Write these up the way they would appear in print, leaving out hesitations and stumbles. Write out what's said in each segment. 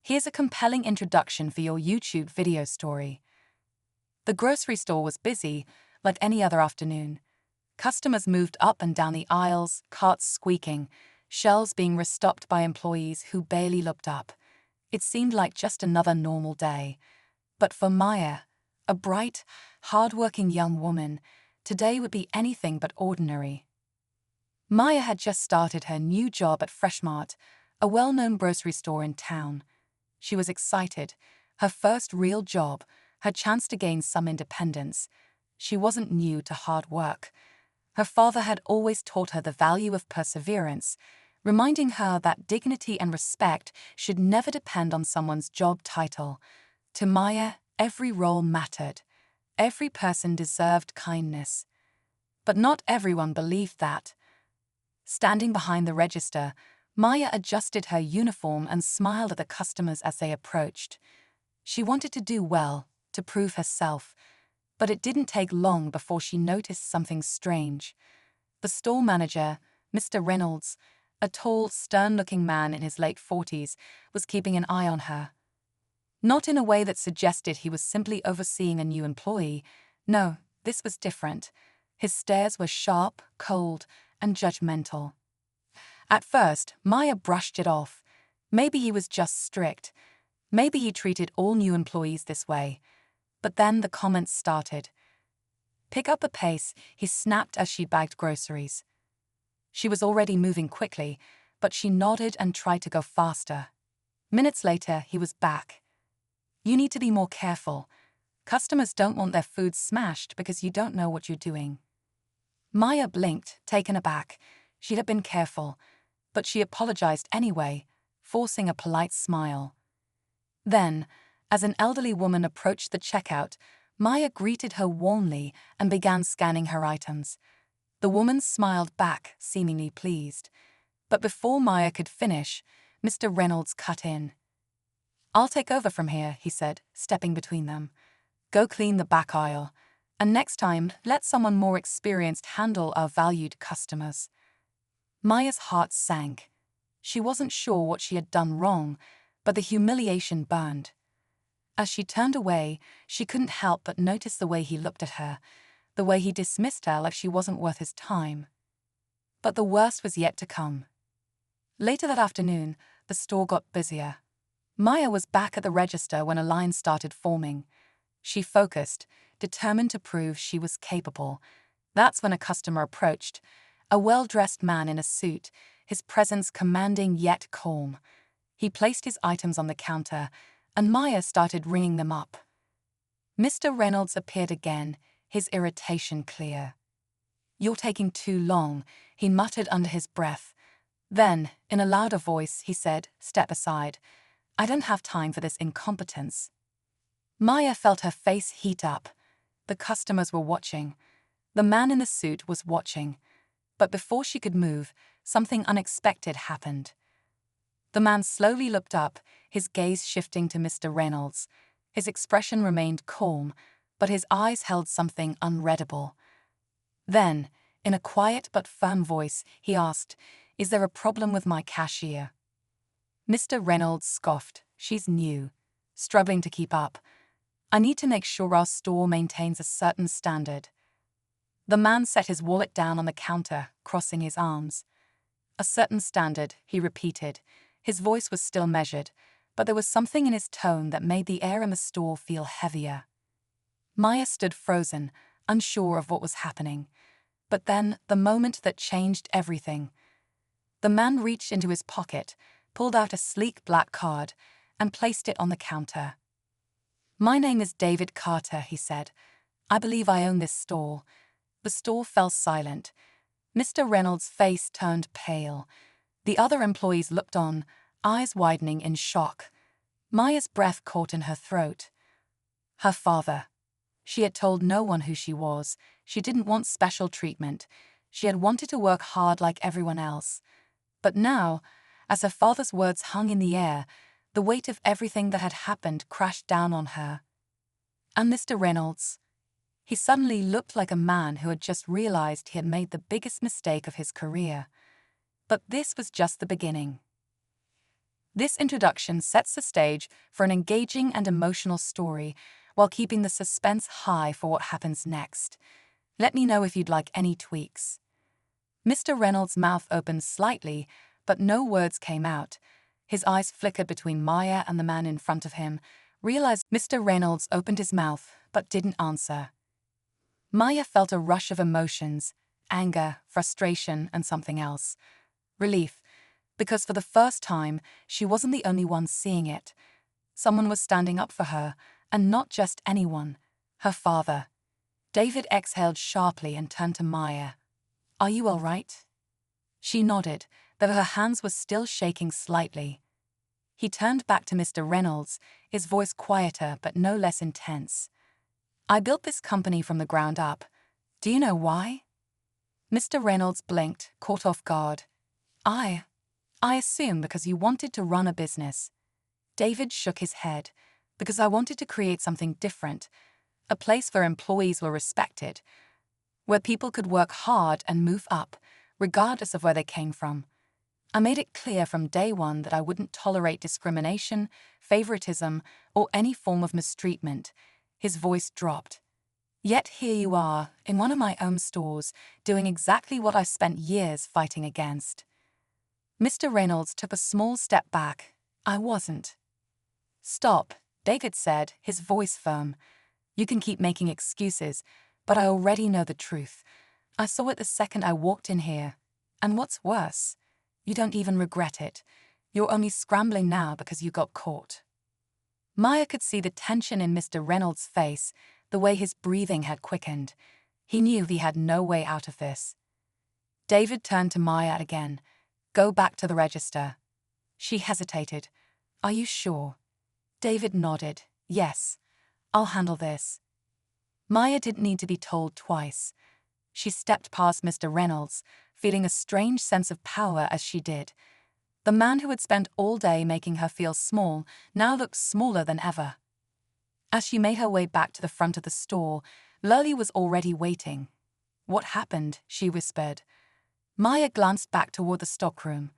Here's a compelling introduction for your YouTube video story. The grocery store was busy, like any other afternoon. Customers moved up and down the aisles, carts squeaking, shelves being restocked by employees who barely looked up. It seemed like just another normal day. But for Maya, a bright, hard-working young woman, today would be anything but ordinary. Maya had just started her new job at Freshmart, a well-known grocery store in town. She was excited. Her first real job, her chance to gain some independence. She wasn't new to hard work. Her father had always taught her the value of perseverance, reminding her that dignity and respect should never depend on someone's job title. To Maya, every role mattered. Every person deserved kindness. But not everyone believed that. Standing behind the register, Maya adjusted her uniform and smiled at the customers as they approached. She wanted to do well, to prove herself, but it didn't take long before she noticed something strange. The store manager, Mr. Reynolds, a tall, stern-looking man in his late 40s, was keeping an eye on her. Not in a way that suggested he was simply overseeing a new employee. No, this was different. His stares were sharp, cold, and judgmental. At first, Maya brushed it off. Maybe he was just strict. Maybe he treated all new employees this way. But then the comments started. "Pick up the pace," he snapped as she bagged groceries. She was already moving quickly, but she nodded and tried to go faster. Minutes later, he was back. "You need to be more careful. Customers don't want their food smashed because you don't know what you're doing." Maya blinked, taken aback. She'd have been careful, but she apologized anyway, forcing a polite smile. Then, as an elderly woman approached the checkout, Maya greeted her warmly and began scanning her items. The woman smiled back, seemingly pleased. But before Maya could finish, Mr. Reynolds cut in. "I'll take over from here," he said, stepping between them. "Go clean the back aisle, and next time, let someone more experienced handle our valued customers." Maya's heart sank. She wasn't sure what she had done wrong, but the humiliation burned. As she turned away, she couldn't help but notice the way he looked at her, the way he dismissed her like she wasn't worth his time. But the worst was yet to come. Later that afternoon, the store got busier. Maya was back at the register when a line started forming. She focused, determined to prove she was capable. That's when a customer approached, a well-dressed man in a suit, his presence commanding yet calm. He placed his items on the counter, and Maya started ringing them up. Mr. Reynolds appeared again, his irritation clear. "You're taking too long," he muttered under his breath. Then, in a louder voice, he said, "Step aside. I don't have time for this incompetence." Maya felt her face heat up. The customers were watching. The man in the suit was watching. But before she could move, something unexpected happened. The man slowly looked up, his gaze shifting to Mr. Reynolds. His expression remained calm, but his eyes held something unreadable. Then, in a quiet but firm voice, he asked, "Is there a problem with my cashier?" Mr. Reynolds scoffed. "She's new. Struggling to keep up. I need to make sure our store maintains a certain standard." The man set his wallet down on the counter, crossing his arms. "A certain standard," he repeated. His voice was still measured, but there was something in his tone that made the air in the store feel heavier. Maya stood frozen, unsure of what was happening. But then, the moment that changed everything. The man reached into his pocket, pulled out a sleek black card, and placed it on the counter. "My name is David Carter," he said. "I believe I own this store." The store fell silent. Mr. Reynolds' face turned pale. The other employees looked on, eyes widening in shock. Maya's breath caught in her throat. Her father. She had told no one who she was. She didn't want special treatment. She had wanted to work hard like everyone else. But now, as her father's words hung in the air, the weight of everything that had happened crashed down on her. And Mr. Reynolds? He suddenly looked like a man who had just realized he had made the biggest mistake of his career. But this was just the beginning. This introduction sets the stage for an engaging and emotional story while keeping the suspense high for what happens next. Let me know if you'd like any tweaks. Mr. Reynolds' mouth opened slightly, but no words came out. His eyes flickered between Maya and the man in front of him. Realized Mr. Reynolds opened his mouth, but didn't answer. Maya felt a rush of emotions: anger, frustration, and something else. Relief, because for the first time, she wasn't the only one seeing it. Someone was standing up for her, and not just anyone, her father. David exhaled sharply and turned to Maya. "Are you all right?" She nodded, though her hands were still shaking slightly. He turned back to Mr. Reynolds, his voice quieter but no less intense. "I built this company from the ground up. Do you know why?" Mr. Reynolds blinked, caught off guard. I assume because you wanted to run a business." David shook his head. "Because I wanted to create something different. A place where employees were respected, where people could work hard and move up, regardless of where they came from. I made it clear from day one that I wouldn't tolerate discrimination, favoritism, or any form of mistreatment." His voice dropped. "Yet here you are, in one of my own stores, doing exactly what I've spent years fighting against." Mr. Reynolds took a small step back. "I wasn't." "Stop," David said, his voice firm. "You can keep making excuses, but I already know the truth. I saw it the second I walked in here. And what's worse, you don't even regret it. You're only scrambling now because you got caught." Maya could see the tension in Mr. Reynolds' face, the way his breathing had quickened. He knew he had no way out of this. David turned to Maya again. "Go back to the register." She hesitated. "Are you sure?" David nodded. "Yes, I'll handle this." Maya didn't need to be told twice. She stepped past Mr. Reynolds, feeling a strange sense of power as she did. The man who had spent all day making her feel small now looked smaller than ever. As she made her way back to the front of the store, Lurley was already waiting. "What happened?" she whispered. Maya glanced back toward the stockroom.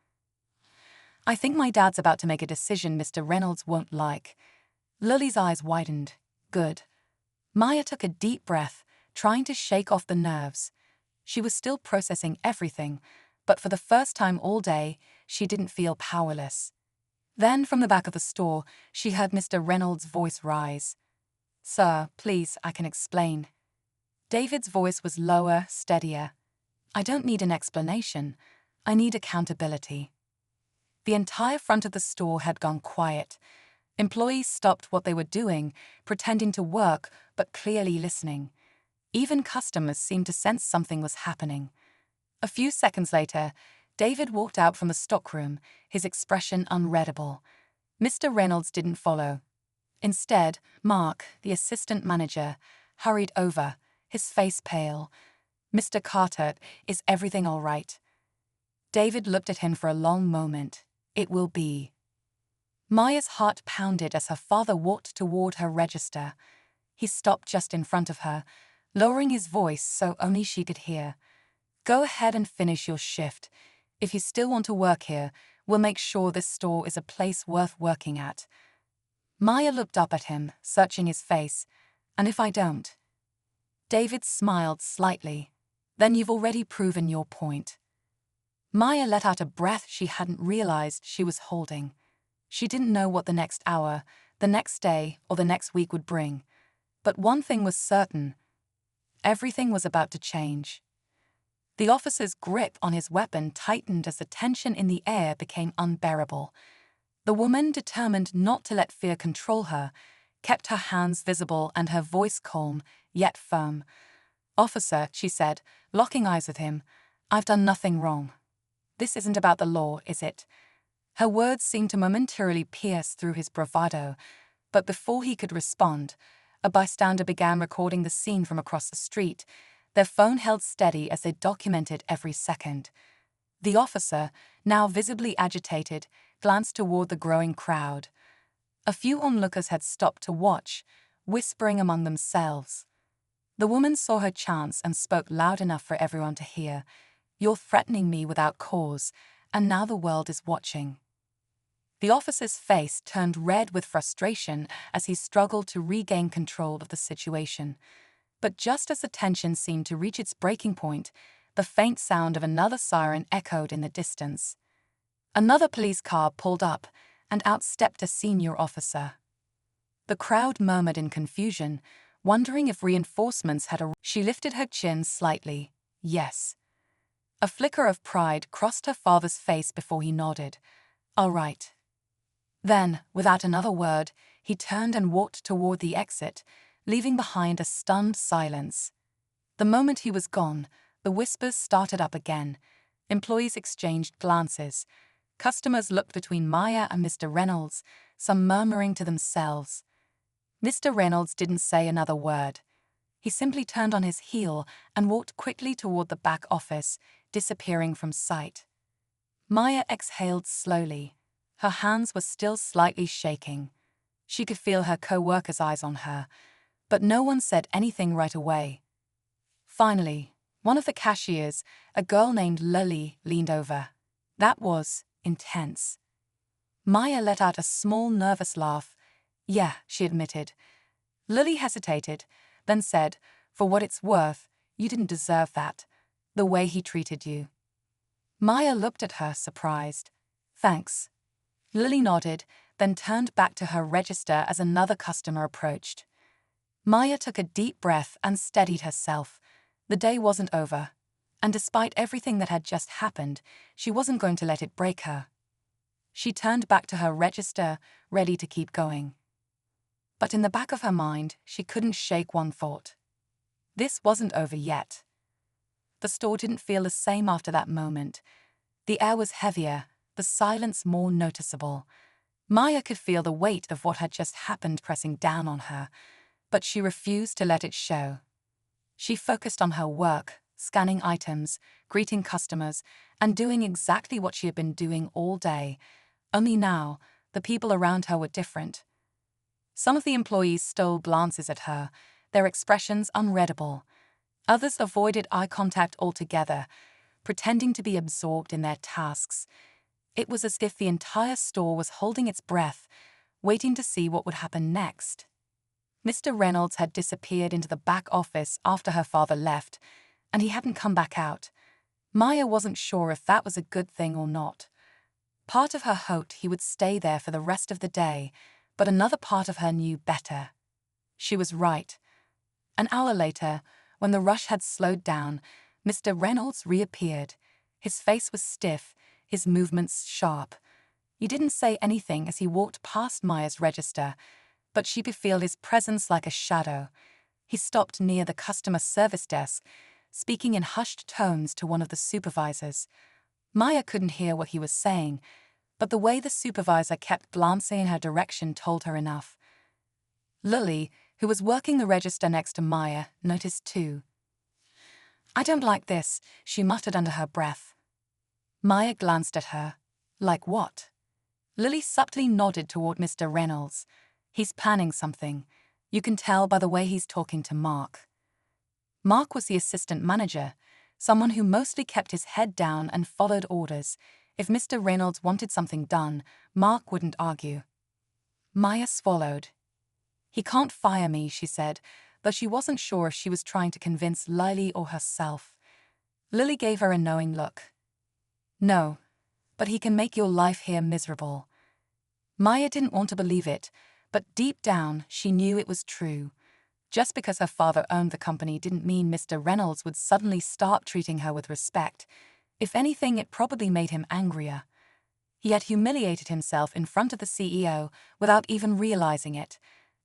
"I think my dad's about to make a decision Mr. Reynolds won't like." Lurley's eyes widened. "Good." Maya took a deep breath, trying to shake off the nerves. She was still processing everything, but for the first time all day, she didn't feel powerless. Then, from the back of the store, she heard Mr. Reynolds' voice rise. "Sir, please, I can explain." David's voice was lower, steadier. "I don't need an explanation. I need accountability." The entire front of the store had gone quiet. Employees stopped what they were doing, pretending to work, but clearly listening. Even customers seemed to sense something was happening. A few seconds later, David walked out from the stockroom, his expression unreadable. Mr. Reynolds didn't follow. Instead, Mark, the assistant manager, hurried over, his face pale. "Mr. Carter, is everything all right?" David looked at him for a long moment. "It will be." Maya's heart pounded as her father walked toward her register. He stopped just in front of her, lowering his voice so only she could hear. "Go ahead and finish your shift. If you still want to work here, we'll make sure this store is a place worth working at." Maya looked up at him, searching his face. "And if I don't?" David smiled slightly. "Then you've already proven your point." Maya let out a breath she hadn't realized she was holding. She didn't know what the next hour, the next day, or the next week would bring. But one thing was certain. Everything was about to change. The officer's grip on his weapon tightened as the tension in the air became unbearable. The woman, determined not to let fear control her, kept her hands visible and her voice calm, yet firm. "Officer," she said, locking eyes with him, "I've done nothing wrong. This isn't about the law, is it?" Her words seemed to momentarily pierce through his bravado, but before he could respond, a bystander began recording the scene from across the street, their phone held steady as they documented every second. The officer, now visibly agitated, glanced toward the growing crowd. A few onlookers had stopped to watch, whispering among themselves. The woman saw her chance and spoke loud enough for everyone to hear. "You're threatening me without cause, and now the world is watching." The officer's face turned red with frustration as he struggled to regain control of the situation. But just as the tension seemed to reach its breaking point, the faint sound of another siren echoed in the distance. Another police car pulled up, and out stepped a senior officer. The crowd murmured in confusion, wondering if reinforcements had arrived. She lifted her chin slightly. Yes. A flicker of pride crossed her father's face before he nodded. All right. Then, without another word, he turned and walked toward the exit, leaving behind a stunned silence. The moment he was gone, the whispers started up again. Employees exchanged glances. Customers looked between Maya and Mr. Reynolds, some murmuring to themselves. Mr. Reynolds didn't say another word. He simply turned on his heel and walked quickly toward the back office, disappearing from sight. Maya exhaled slowly. Her hands were still slightly shaking. She could feel her co-worker's eyes on her, but no one said anything right away. Finally, one of the cashiers, a girl named Lily, leaned over. That was intense. Maya let out a small, nervous laugh. Yeah, she admitted. Lily hesitated, then said, for what it's worth, you didn't deserve that, the way he treated you. Maya looked at her, surprised. Thanks. Lily nodded, then turned back to her register as another customer approached. Maya took a deep breath and steadied herself. The day wasn't over, and despite everything that had just happened, she wasn't going to let it break her. She turned back to her register, ready to keep going. But in the back of her mind, she couldn't shake one thought. This wasn't over yet. The store didn't feel the same after that moment. The air was heavier, the silence more noticeable. Maya could feel the weight of what had just happened pressing down on her, but she refused to let it show. She focused on her work, scanning items, greeting customers, and doing exactly what she had been doing all day. Only now, the people around her were different. Some of the employees stole glances at her, their expressions unreadable. Others avoided eye contact altogether, pretending to be absorbed in their tasks. It was as if the entire store was holding its breath, waiting to see what would happen next. Mr. Reynolds had disappeared into the back office after her father left, and he hadn't come back out. Maya wasn't sure if that was a good thing or not. Part of her hoped he would stay there for the rest of the day, but another part of her knew better. She was right. An hour later, when the rush had slowed down, Mr. Reynolds reappeared. His face was stiff, his movements sharp. He didn't say anything as he walked past Maya's register, but she could feel his presence like a shadow. He stopped near the customer service desk, speaking in hushed tones to one of the supervisors. Maya couldn't hear what he was saying, but the way the supervisor kept glancing in her direction told her enough. Lily, who was working the register next to Maya, noticed too. I don't like this, she muttered under her breath. Maya glanced at her. Like what? Lily subtly nodded toward Mr. Reynolds. He's planning something. You can tell by the way he's talking to Mark. Mark was the assistant manager, someone who mostly kept his head down and followed orders. If Mr. Reynolds wanted something done, Mark wouldn't argue. Maya swallowed. He can't fire me, she said, though she wasn't sure if she was trying to convince Lily or herself. Lily gave her a knowing look. No, but he can make your life here miserable. Maya didn't want to believe it, but deep down she knew it was true. Just because her father owned the company didn't mean Mr. Reynolds would suddenly start treating her with respect. If anything, it probably made him angrier. He had humiliated himself in front of the CEO without even realizing it,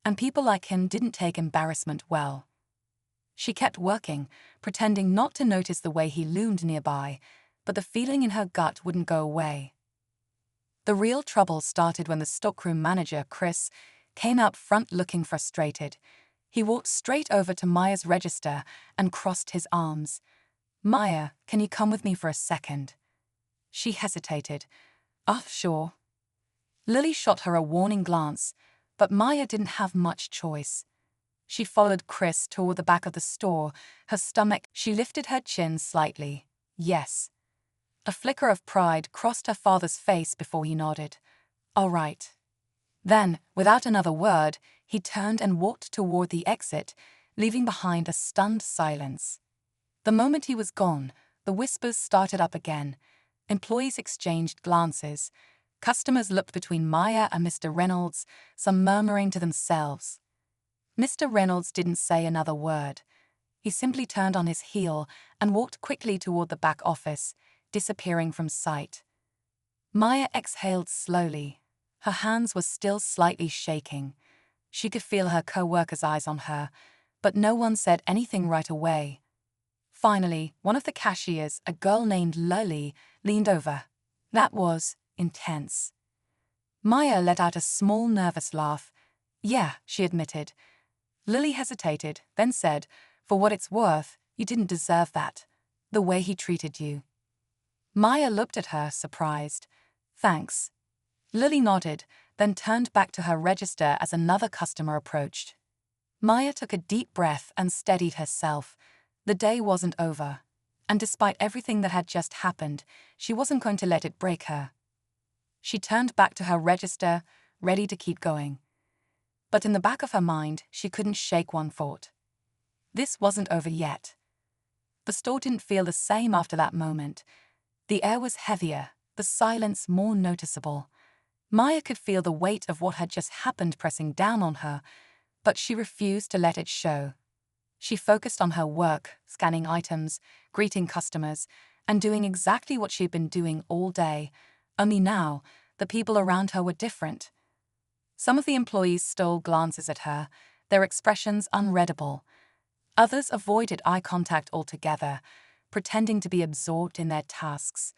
and people like him didn't take embarrassment well. She kept working, pretending not to notice the way he loomed nearby, but the feeling in her gut wouldn't go away. The real trouble started when the stockroom manager, Chris, came out front looking frustrated. He walked straight over to Maya's register and crossed his arms. Maya, can you come with me for a second? She hesitated. Sure. Lily shot her a warning glance, but Maya didn't have much choice. She followed Chris toward the back of the store, her stomach. She lifted her chin slightly. Yes. A flicker of pride crossed her father's face before he nodded. All right. Then, without another word, he turned and walked toward the exit, leaving behind a stunned silence. The moment he was gone, the whispers started up again. Employees exchanged glances. Customers looked between Maya and Mr. Reynolds, some murmuring to themselves. Mr. Reynolds didn't say another word. He simply turned on his heel and walked quickly toward the back office, disappearing from sight. Maya exhaled slowly. Her hands were still slightly shaking. She could feel her co-workers' eyes on her, but no one said anything right away. Finally, one of the cashiers, a girl named Lily, leaned over. That was intense. Maya let out a small, nervous laugh. Yeah, she admitted. Lily hesitated, then said, "For what it's worth, you didn't deserve that. The way he treated you." Maya looked at her, surprised. "Thanks." Lily nodded, then turned back to her register as another customer approached. Maya took a deep breath and steadied herself. The day wasn't over. And despite everything that had just happened, she wasn't going to let it break her. She turned back to her register, ready to keep going. But in the back of her mind, she couldn't shake one thought. This wasn't over yet. The store didn't feel the same after that moment. The air was heavier, the silence more noticeable. Maya could feel the weight of what had just happened pressing down on her, but she refused to let it show. She focused on her work, scanning items, greeting customers, and doing exactly what she'd been doing all day. Only now, the people around her were different. Some of the employees stole glances at her, their expressions unreadable. Others avoided eye contact altogether, pretending to be absorbed in their tasks.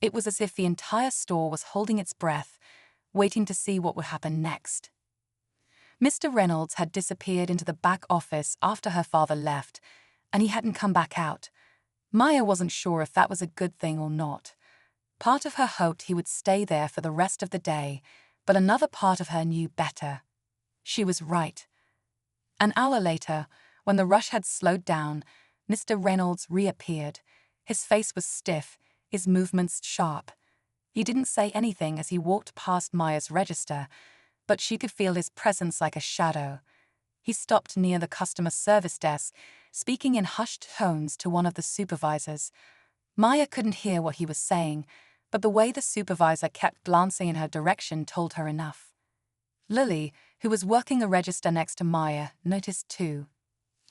It was as if the entire store was holding its breath, waiting to see what would happen next. Mr. Reynolds had disappeared into the back office after her father left, and he hadn't come back out. Maya wasn't sure if that was a good thing or not. Part of her hoped he would stay there for the rest of the day, but another part of her knew better. She was right. An hour later, when the rush had slowed down, Mr. Reynolds reappeared. His face was stiff, his movements sharp. He didn't say anything as he walked past Maya's register, but she could feel his presence like a shadow. He stopped near the customer service desk, speaking in hushed tones to one of the supervisors. Maya couldn't hear what he was saying, but the way the supervisor kept glancing in her direction told her enough. Lily, who was working the register next to Maya, noticed too.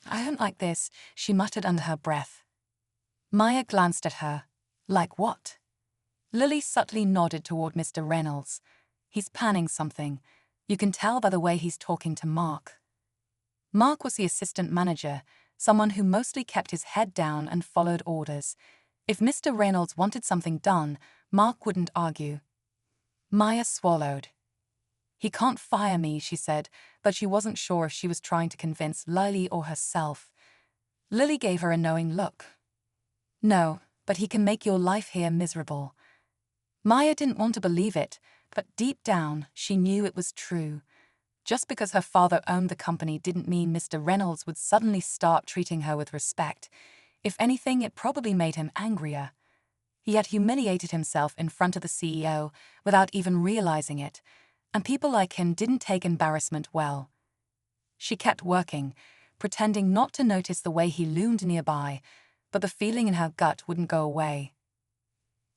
"I don't like this," she muttered under her breath. Maya glanced at her. "Like what?" Lily subtly nodded toward Mr. Reynolds. "He's planning something. You can tell by the way he's talking to Mark." Mark was the assistant manager, someone who mostly kept his head down and followed orders. If Mr. Reynolds wanted something done, Mark wouldn't argue. Maya swallowed. "He can't fire me," she said, but she wasn't sure if she was trying to convince Lily or herself. Lily gave her a knowing look. "No, but he can make your life here miserable." Maya didn't want to believe it, but deep down, she knew it was true. Just because her father owned the company didn't mean Mr. Reynolds would suddenly start treating her with respect. If anything, it probably made him angrier. He had humiliated himself in front of the CEO without even realizing it, and people like him didn't take embarrassment well. She kept working, pretending not to notice the way he loomed nearby, but the feeling in her gut wouldn't go away.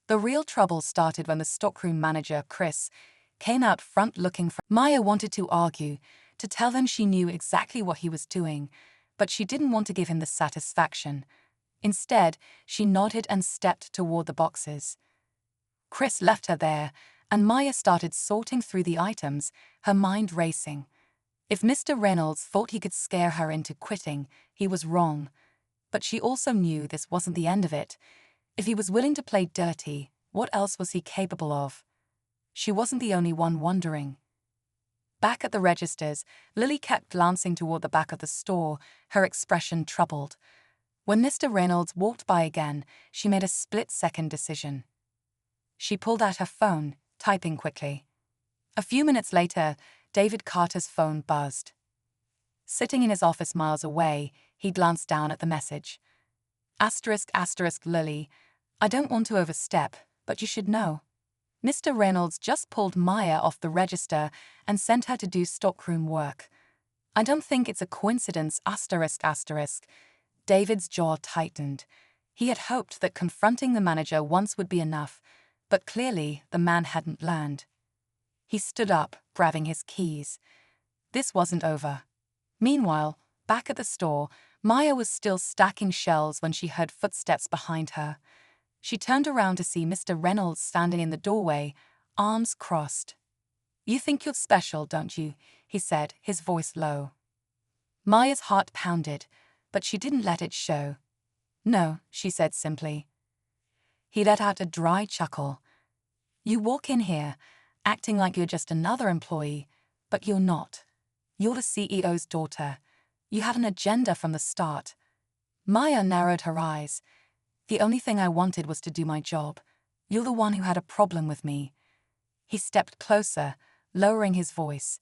The real trouble started when the stockroom manager, Chris, came out front looking for Maya. Wanted to argue, to tell him she knew exactly what he was doing, but she didn't want to give him the satisfaction. Instead, she nodded and stepped toward the boxes. Chris left her there, and Maya started sorting through the items, her mind racing. If Mr. Reynolds thought he could scare her into quitting, he was wrong. But she also knew this wasn't the end of it. If he was willing to play dirty, what else was he capable of? She wasn't the only one wondering. Back at the registers, Lily kept glancing toward the back of the store, her expression troubled. When Mr. Reynolds walked by again, she made a split-second decision. She pulled out her phone, typing quickly. A few minutes later, David Carter's phone buzzed. Sitting in his office miles away, he glanced down at the message. ****Lily, I don't want to overstep, but you should know. Mr. Reynolds just pulled Maya off the register and sent her to do stockroom work. I don't think it's a coincidence, ***. David's jaw tightened. He had hoped that confronting the manager once would be enough, but clearly the man hadn't learned. He stood up, grabbing his keys. This wasn't over. Meanwhile, back at the store, Maya was still stacking shelves when she heard footsteps behind her. She turned around to see Mr. Reynolds standing in the doorway, arms crossed. "You think you're special, don't you?" he said, his voice low. Maya's heart pounded, but she didn't let it show. "No," she said simply. He let out a dry chuckle. "You walk in here, acting like you're just another employee, but you're not. You're the CEO's daughter. You had an agenda from the start." Maya narrowed her eyes. "The only thing I wanted was to do my job. You're the one who had a problem with me." He stepped closer, lowering his voice.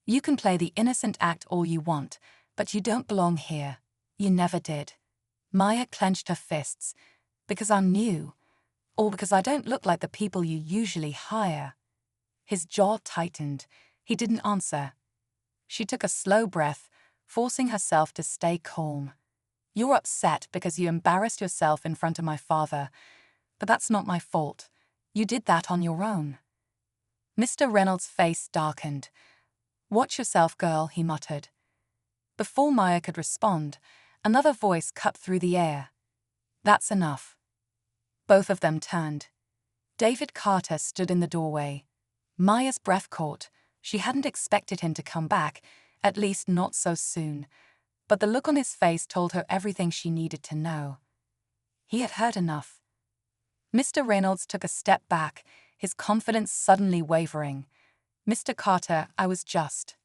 "You can play the innocent act all you want, but you don't belong here. You never did." Maya clenched her fists. "Because I'm new? Or because I don't look like the people you usually hire?" His jaw tightened. He didn't answer. She took a slow breath, forcing herself to stay calm. "You're upset because you embarrassed yourself in front of my father, but that's not my fault. You did that on your own." Mr. Reynolds' face darkened. "Watch yourself, girl," he muttered. Before Maya could respond, another voice cut through the air. "That's enough." Both of them turned. David Carter stood in the doorway. Maya's breath caught. She hadn't expected him to come back, at least not so soon. But the look on his face told her everything she needed to know. He had heard enough. Mr. Reynolds took a step back, his confidence suddenly wavering. "Mr. Carter, I was just..."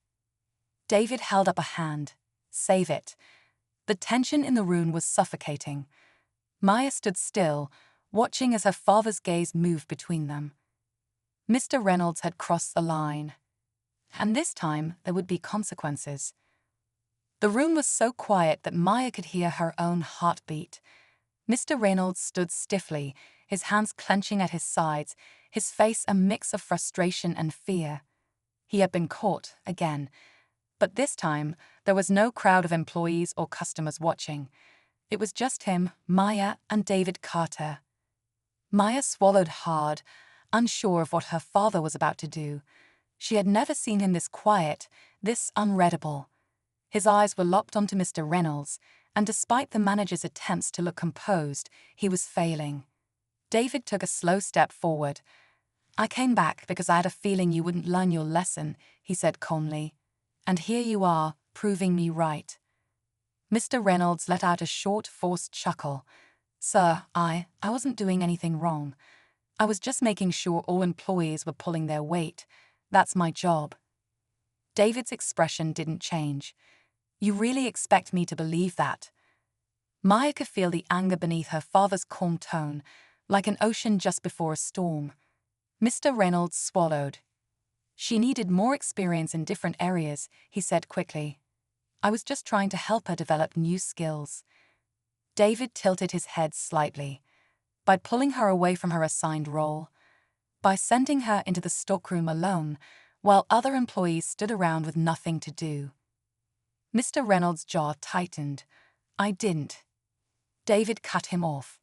David held up a hand. "Save it." The tension in the room was suffocating. Maya stood still, watching as her father's gaze moved between them. Mr. Reynolds had crossed the line. And this time there would be consequences. The room was so quiet that Maya could hear her own heartbeat. Mr. Reynolds stood stiffly, his hands clenching at his sides, his face a mix of frustration and fear. He had been caught again, but this time there was no crowd of employees or customers watching. It was just him, Maya, and David Carter. Maya swallowed hard, unsure of what her father was about to do. She had never seen him this quiet, this unreadable. His eyes were locked onto Mr. Reynolds, and despite the manager's attempts to look composed, he was failing. David took a slow step forward. "I came back because I had a feeling you wouldn't learn your lesson," he said calmly. "And here you are, proving me right." Mr. Reynolds let out a short, forced chuckle. "Sir, I wasn't doing anything wrong. I was just making sure all employees were pulling their weight. That's my job." David's expression didn't change. "You really expect me to believe that?" Maya could feel the anger beneath her father's calm tone, like an ocean just before a storm. Mr. Reynolds swallowed. "She needed more experience in different areas," he said quickly. "I was just trying to help her develop new skills." David tilted his head slightly. By pulling her away from her assigned role, by sending her into the stockroom alone, while other employees stood around with nothing to do. Mr. Reynolds' jaw tightened. "I didn't." David cut him off.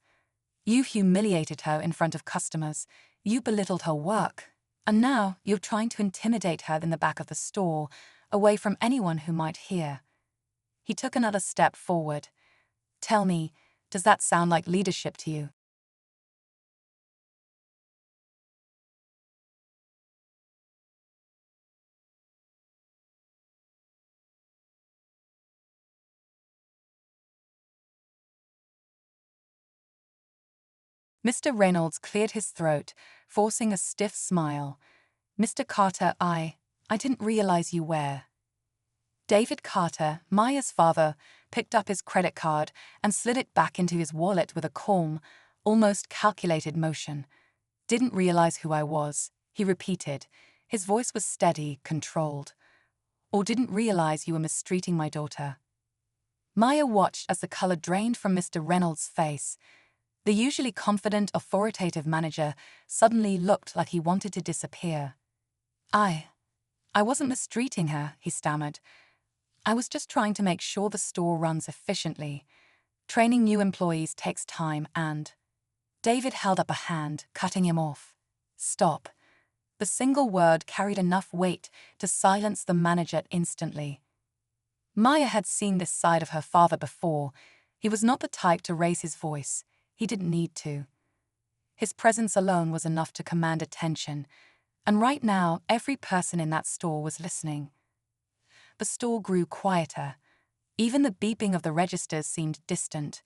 "You humiliated her in front of customers. You belittled her work. And now you're trying to intimidate her in the back of the store, away from anyone who might hear." He took another step forward. "Tell me, does that sound like leadership to you?" Mr. Reynolds cleared his throat, forcing a stiff smile. "Mr. Carter, I didn't realize you were." David Carter, Maya's father, picked up his credit card and slid it back into his wallet with a calm, almost calculated motion. "Didn't realize who I was," he repeated. His voice was steady, controlled. "Or didn't realize you were mistreating my daughter." Maya watched as the color drained from Mr. Reynolds' face. The usually confident, authoritative manager suddenly looked like he wanted to disappear. I wasn't mistreating her, he stammered. I was just trying to make sure the store runs efficiently. Training new employees takes time and… David held up a hand, cutting him off. Stop. The single word carried enough weight to silence the manager instantly. Maya had seen this side of her father before. He was not the type to raise his voice. He didn't need to. His presence alone was enough to command attention, and right now every person in that store was listening. The store grew quieter. Even the beeping of the registers seemed distant.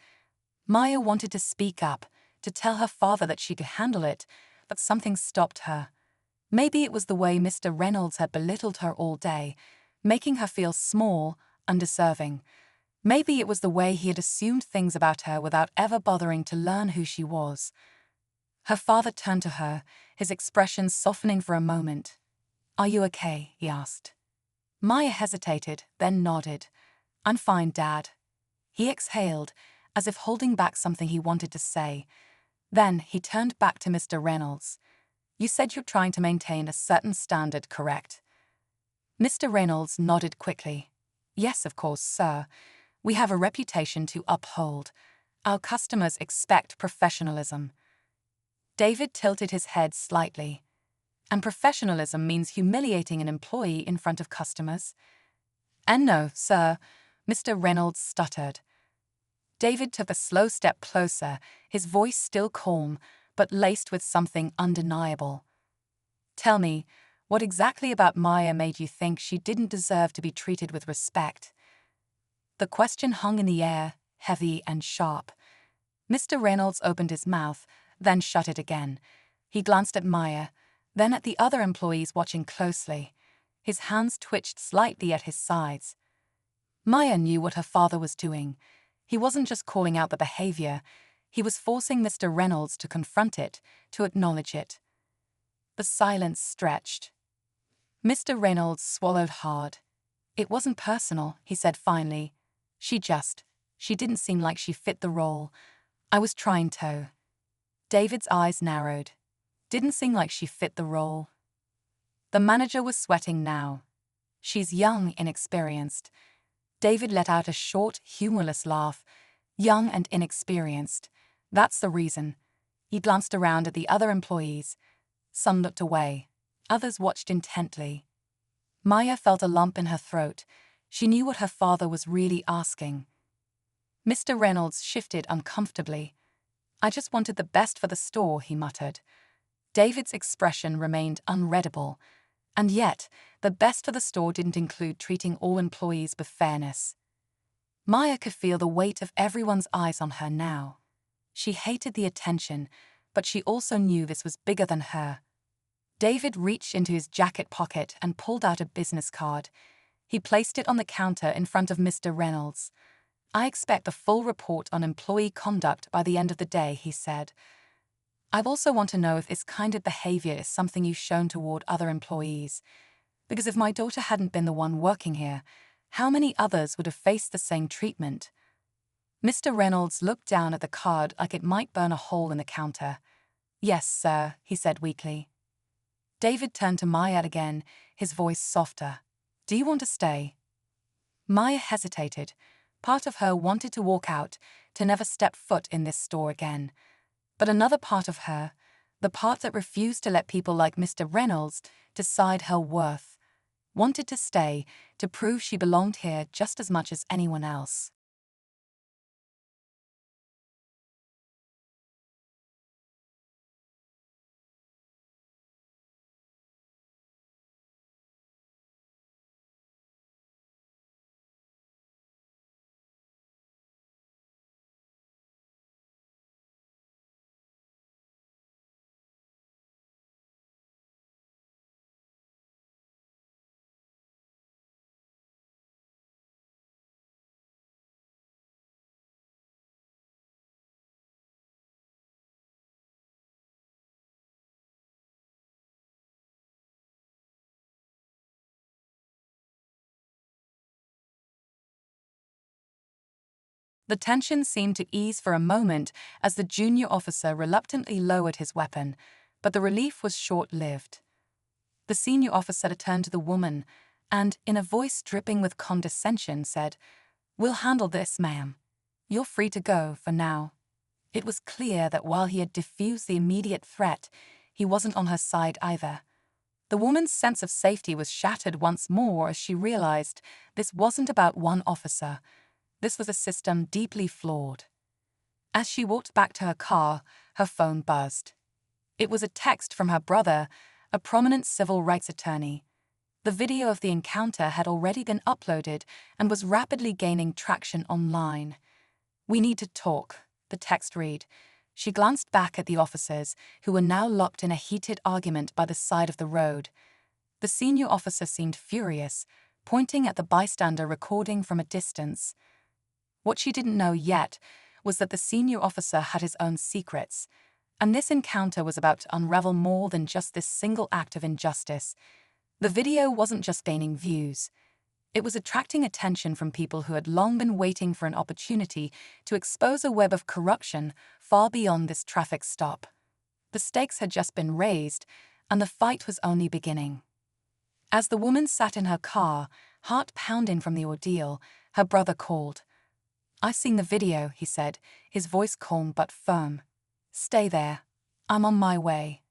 Maya wanted to speak up, to tell her father that she could handle it, but something stopped her. Maybe it was the way Mr. Reynolds had belittled her all day, making her feel small, undeserving. Maybe it was the way he had assumed things about her without ever bothering to learn who she was. Her father turned to her, his expression softening for a moment. "Are you okay?" he asked. Maya hesitated, then nodded. "I'm fine, Dad." He exhaled, as if holding back something he wanted to say. Then he turned back to Mr. Reynolds. "You said you're trying to maintain a certain standard, correct?" Mr. Reynolds nodded quickly. "Yes, of course, sir. We have a reputation to uphold. Our customers expect professionalism." David tilted his head slightly. "And professionalism means humiliating an employee in front of customers?" "And no, sir," Mr. Reynolds stuttered. David took a slow step closer, his voice still calm, but laced with something undeniable. "Tell me, what exactly about Maya made you think she didn't deserve to be treated with respect?" The question hung in the air, heavy and sharp. Mr. Reynolds opened his mouth, then shut it again. He glanced at Maya, then at the other employees watching closely. His hands twitched slightly at his sides. Maya knew what her father was doing. He wasn't just calling out the behavior, he was forcing Mr. Reynolds to confront it, to acknowledge it. The silence stretched. Mr. Reynolds swallowed hard. "It wasn't personal," he said finally. She didn't seem like she fit the role. I was trying to." David's eyes narrowed. "Didn't seem like she fit the role." The manager was sweating now. "She's young, inexperienced." David let out a short, humorless laugh. "Young and inexperienced. That's the reason." He glanced around at the other employees. Some looked away. Others watched intently. Maya felt a lump in her throat. She knew what her father was really asking. Mr. Reynolds shifted uncomfortably. "I just wanted the best for the store," he muttered. David's expression remained unreadable. And yet, the best for the store didn't include treating all employees with fairness. Maya could feel the weight of everyone's eyes on her now. She hated the attention, but she also knew this was bigger than her. David reached into his jacket pocket and pulled out a business card. He placed it on the counter in front of Mr. Reynolds. "I expect the full report on employee conduct by the end of the day," he said. "I also want to know if this kind of behavior is something you've shown toward other employees. Because if my daughter hadn't been the one working here, how many others would have faced the same treatment?" Mr. Reynolds looked down at the card like it might burn a hole in the counter. "Yes, sir," he said weakly. David turned to Maya again, his voice softer. "Do you want to stay?" Maya hesitated. Part of her wanted to walk out, to never step foot in this store again. But another part of her, the part that refused to let people like Mr. Reynolds decide her worth, wanted to stay, to prove she belonged here just as much as anyone else. The tension seemed to ease for a moment as the junior officer reluctantly lowered his weapon, but the relief was short-lived. The senior officer turned to the woman and, in a voice dripping with condescension, said, "We'll handle this, ma'am. You're free to go for now." It was clear that while he had diffused the immediate threat, he wasn't on her side either. The woman's sense of safety was shattered once more as she realized this wasn't about one officer. This was a system deeply flawed. As she walked back to her car, her phone buzzed. It was a text from her brother, a prominent civil rights attorney. The video of the encounter had already been uploaded and was rapidly gaining traction online. "We need to talk," the text read. She glanced back at the officers, who were now locked in a heated argument by the side of the road. The senior officer seemed furious, pointing at the bystander recording from a distance. What she didn't know yet was that the senior officer had his own secrets, and this encounter was about to unravel more than just this single act of injustice. The video wasn't just gaining views. It was attracting attention from people who had long been waiting for an opportunity to expose a web of corruption far beyond this traffic stop. The stakes had just been raised, and the fight was only beginning. As the woman sat in her car, heart pounding from the ordeal, her brother called. "I've seen the video," he said, his voice calm but firm. "Stay there. I'm on my way."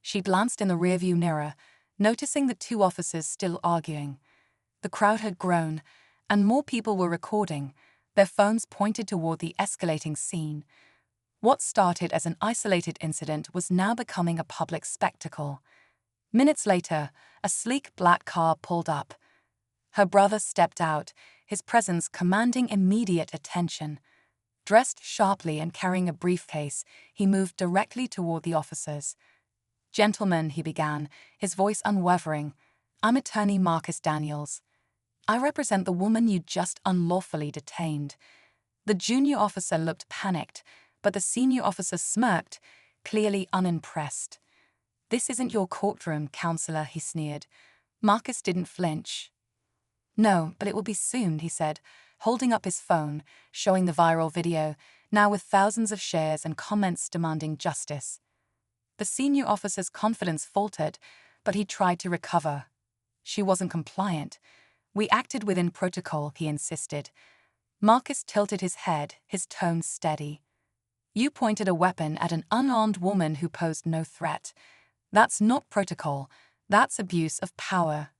She glanced in the rearview mirror, noticing the two officers still arguing. The crowd had grown, and more people were recording, their phones pointed toward the escalating scene. What started as an isolated incident was now becoming a public spectacle. Minutes later, a sleek black car pulled up. Her brother stepped out, his presence commanding immediate attention. Dressed sharply and carrying a briefcase, he moved directly toward the officers. "Gentlemen," he began, his voice unwavering, "I'm attorney Marcus Daniels. I represent the woman you just unlawfully detained." The junior officer looked panicked, but the senior officer smirked, clearly unimpressed. "This isn't your courtroom, counselor," he sneered. Marcus didn't flinch. "No, but it will be soon," he said, holding up his phone, showing the viral video, now with thousands of shares and comments demanding justice. The senior officer's confidence faltered, but he tried to recover. She wasn't compliant. "We acted within protocol," he insisted. Marcus tilted his head, his tone steady. "You pointed a weapon at an unarmed woman who posed no threat. That's not protocol. That's abuse of power."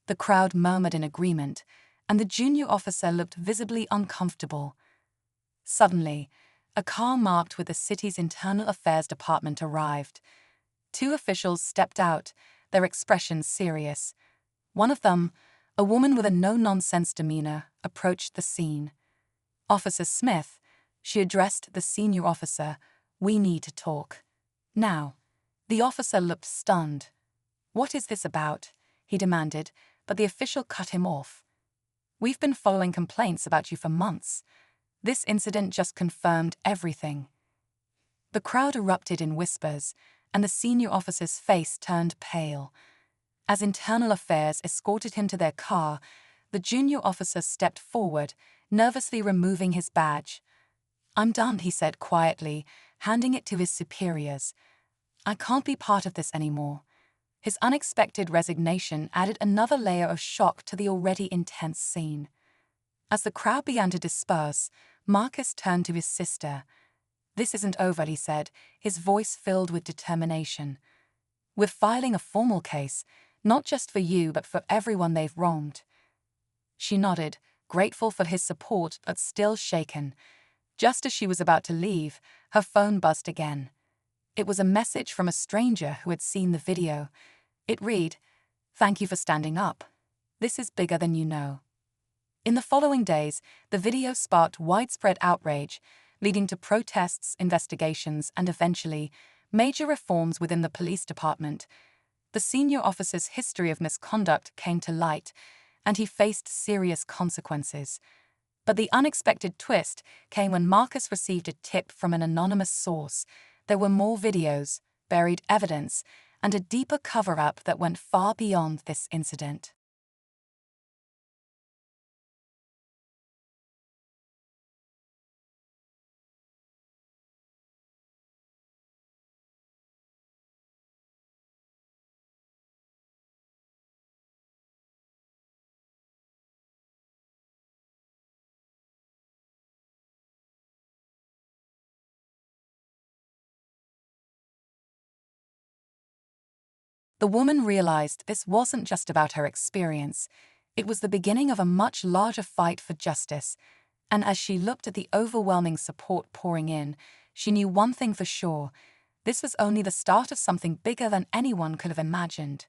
The crowd murmured in agreement, and the junior officer looked visibly uncomfortable. Suddenly, a car marked with the city's Internal Affairs Department arrived. Two officials stepped out, their expressions serious. One of them, a woman with a no-nonsense demeanor, approached the scene. "Officer Smith," she addressed the senior officer, "we need to talk. Now." The officer looked stunned. "What is this about?" he demanded, but the official cut him off. "We've been following complaints about you for months. This incident just confirmed everything." The crowd erupted in whispers, and the senior officer's face turned pale. As Internal Affairs escorted him to their car, the junior officer stepped forward, nervously removing his badge. "I'm done," he said quietly, handing it to his superiors. "I can't be part of this anymore." His unexpected resignation added another layer of shock to the already intense scene. As the crowd began to disperse, Marcus turned to his sister. "This isn't over," he said, his voice filled with determination. "We're filing a formal case, not just for you but for everyone they've wronged." She nodded, grateful for his support but still shaken. Just as she was about to leave, her phone buzzed again. It was a message from a stranger who had seen the video. It read, "Thank you for standing up. This is bigger than you know." In the following days, the video sparked widespread outrage, leading to protests, investigations, and eventually, major reforms within the police department. The senior officer's history of misconduct came to light, and he faced serious consequences. But the unexpected twist came when Marcus received a tip from an anonymous source. There were more videos, buried evidence, and a deeper cover-up that went far beyond this incident. The woman realized this wasn't just about her experience. It was the beginning of a much larger fight for justice, and as she looked at the overwhelming support pouring in, she knew one thing for sure: this was only the start of something bigger than anyone could have imagined.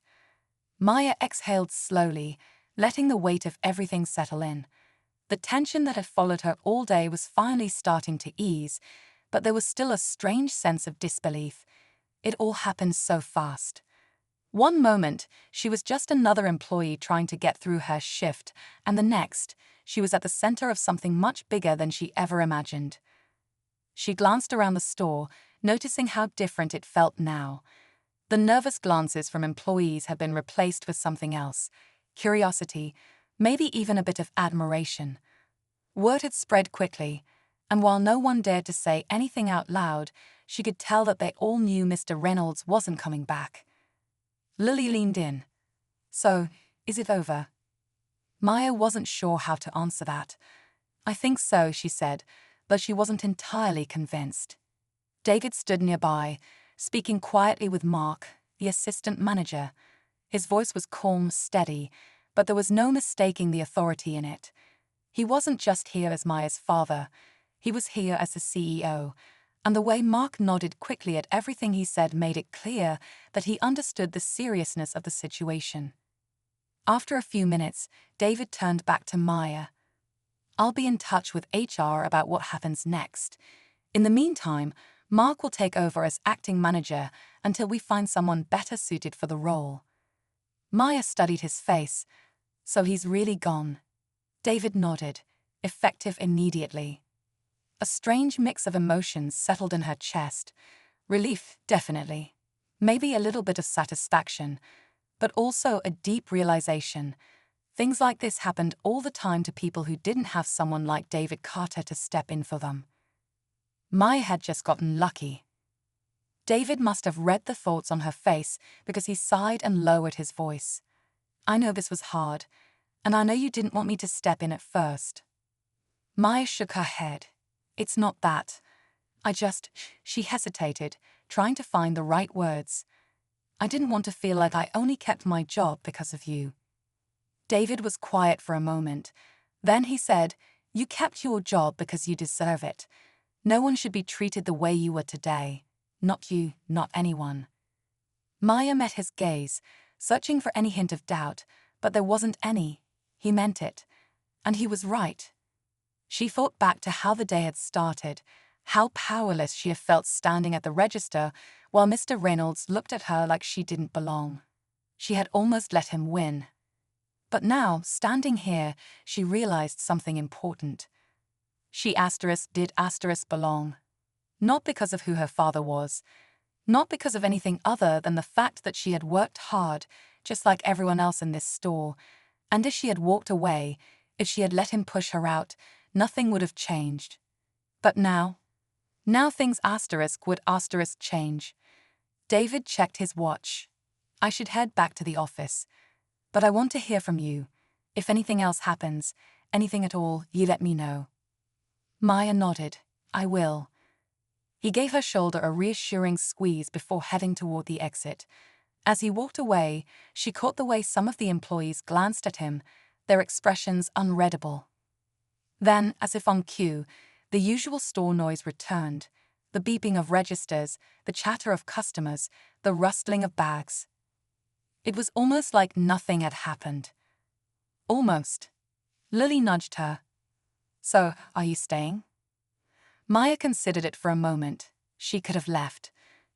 Maya exhaled slowly, letting the weight of everything settle in. The tension that had followed her all day was finally starting to ease, but there was still a strange sense of disbelief. It all happened so fast. One moment, she was just another employee trying to get through her shift, and the next, she was at the center of something much bigger than she ever imagined. She glanced around the store, noticing how different it felt now. The nervous glances from employees had been replaced with something else: curiosity, maybe even a bit of admiration. Word had spread quickly, and while no one dared to say anything out loud, she could tell that they all knew Mr. Reynolds wasn't coming back. Lily leaned in. "So, is it over?" Maya wasn't sure how to answer that. "I think so," she said, but she wasn't entirely convinced. David stood nearby, speaking quietly with Mark, the assistant manager. His voice was calm, steady, but there was no mistaking the authority in it. He wasn't just here as Maya's father. He was here as the CEO, and the way Mark nodded quickly at everything he said made it clear that he understood the seriousness of the situation. After a few minutes, David turned back to Maya. "I'll be in touch with HR about what happens next. In the meantime, Mark will take over as acting manager until we find someone better suited for the role." Maya studied his face. "So he's really gone?" David nodded, effective immediately. A strange mix of emotions settled in her chest. Relief, definitely. Maybe a little bit of satisfaction, but also a deep realization. Things like this happened all the time to people who didn't have someone like David Carter to step in for them. Maya had just gotten lucky. David must have read the thoughts on her face because he sighed and lowered his voice. "I know this was hard, and I know you didn't want me to step in at first." Maya shook her head. "It's not that. She hesitated, trying to find the right words. "I didn't want to feel like I only kept my job because of you." David was quiet for a moment. Then he said, "You kept your job because you deserve it. No one should be treated the way you were today. Not you, not anyone." Maya met his gaze, searching for any hint of doubt, but there wasn't any. He meant it. And he was right. She thought back to how the day had started, how powerless she had felt standing at the register while Mr. Reynolds looked at her like she didn't belong. She had almost let him win. But now, standing here, she realized something important. Did * belong? Not because of who her father was, not because of anything other than the fact that she had worked hard, just like everyone else in this store, and if she had walked away, if she had let him push her out, nothing would have changed. But now things would change. David checked his watch. "I should head back to the office. But I want to hear from you. If anything else happens, anything at all, you let me know." Maya nodded. "I will." He gave her shoulder a reassuring squeeze before heading toward the exit. As he walked away, she caught the way some of the employees glanced at him, their expressions unreadable. Then, as if on cue, the usual store noise returned: the beeping of registers, the chatter of customers, the rustling of bags. It was almost like nothing had happened. Almost. Lily nudged her. "So, are you staying?" Maya considered it for a moment. She could have left.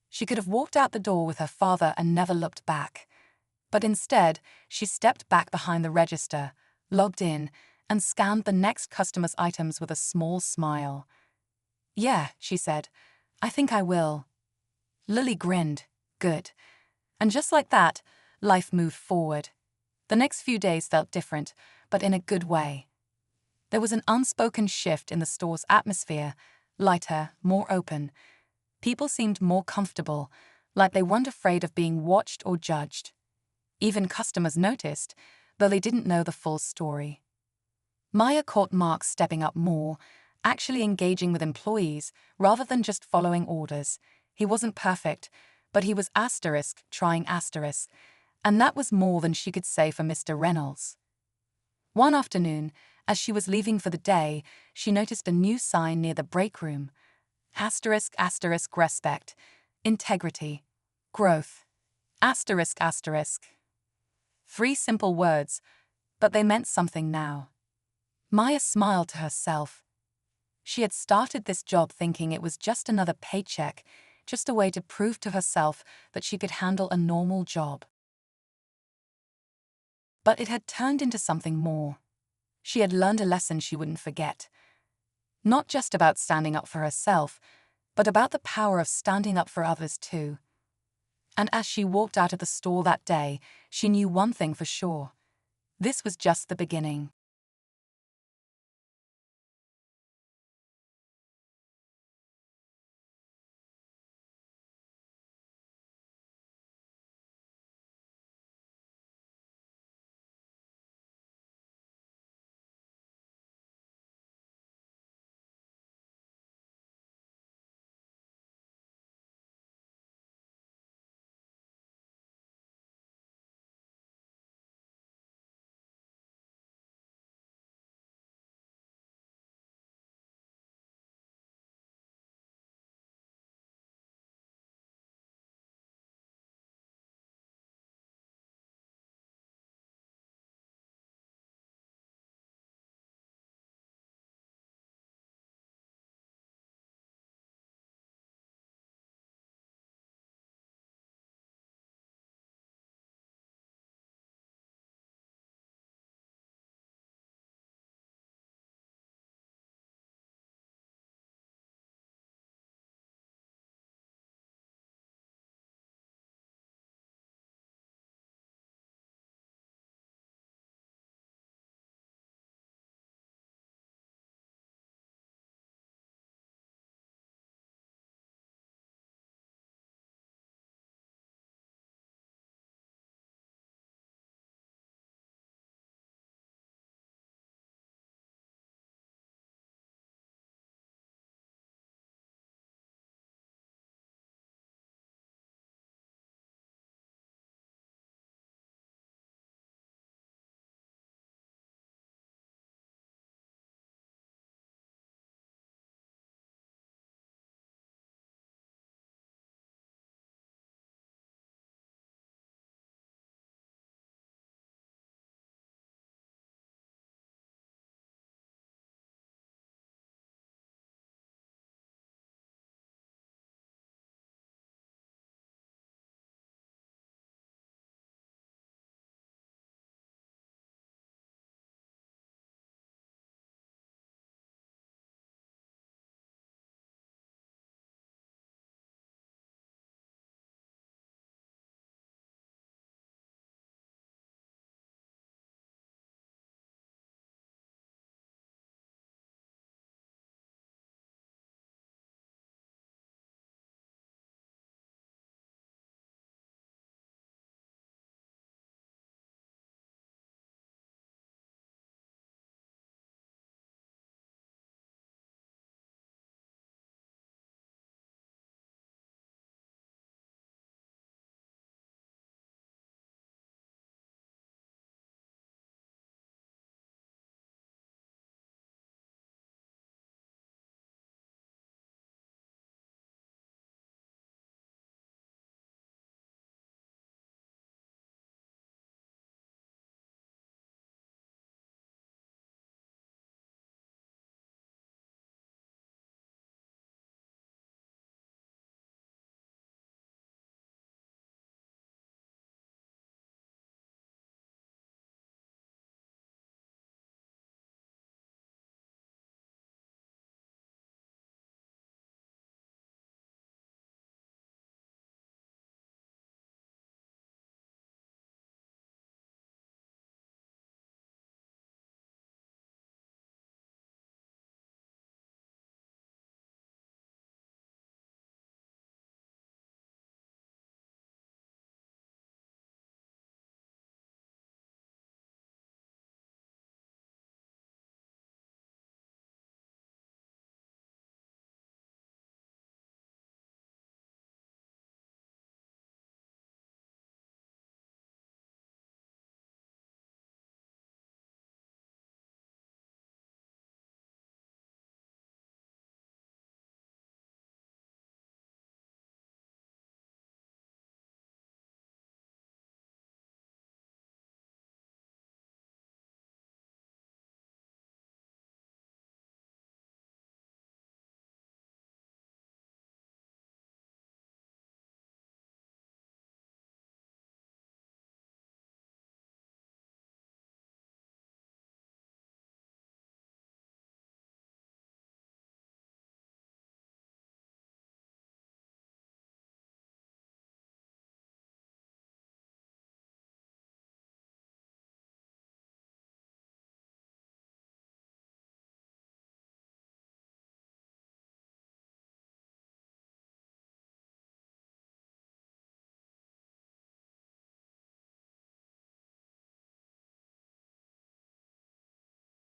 She could have walked out the door with her father and never looked back. But instead, she stepped back behind the register, logged in, and scanned the next customer's items with a small smile. "Yeah," she said, "I think I will." Lily grinned. "Good." And just like that, life moved forward. The next few days felt different, but in a good way. There was an unspoken shift in the store's atmosphere, lighter, more open. People seemed more comfortable, like they weren't afraid of being watched or judged. Even customers noticed, though they didn't know the full story. Maya caught Mark stepping up more, actually engaging with employees rather than just following orders. He wasn't perfect, but he was trying and that was more than she could say for Mr. Reynolds. One afternoon, as she was leaving for the day, she noticed a new sign near the break room. Respect, integrity, growth. 3 simple words, but they meant something now. Maya smiled to herself. She had started this job thinking it was just another paycheck, just a way to prove to herself that she could handle a normal job. But it had turned into something more. She had learned a lesson she wouldn't forget. Not just about standing up for herself, but about the power of standing up for others too. And as she walked out of the store that day, she knew one thing for sure. This was just the beginning.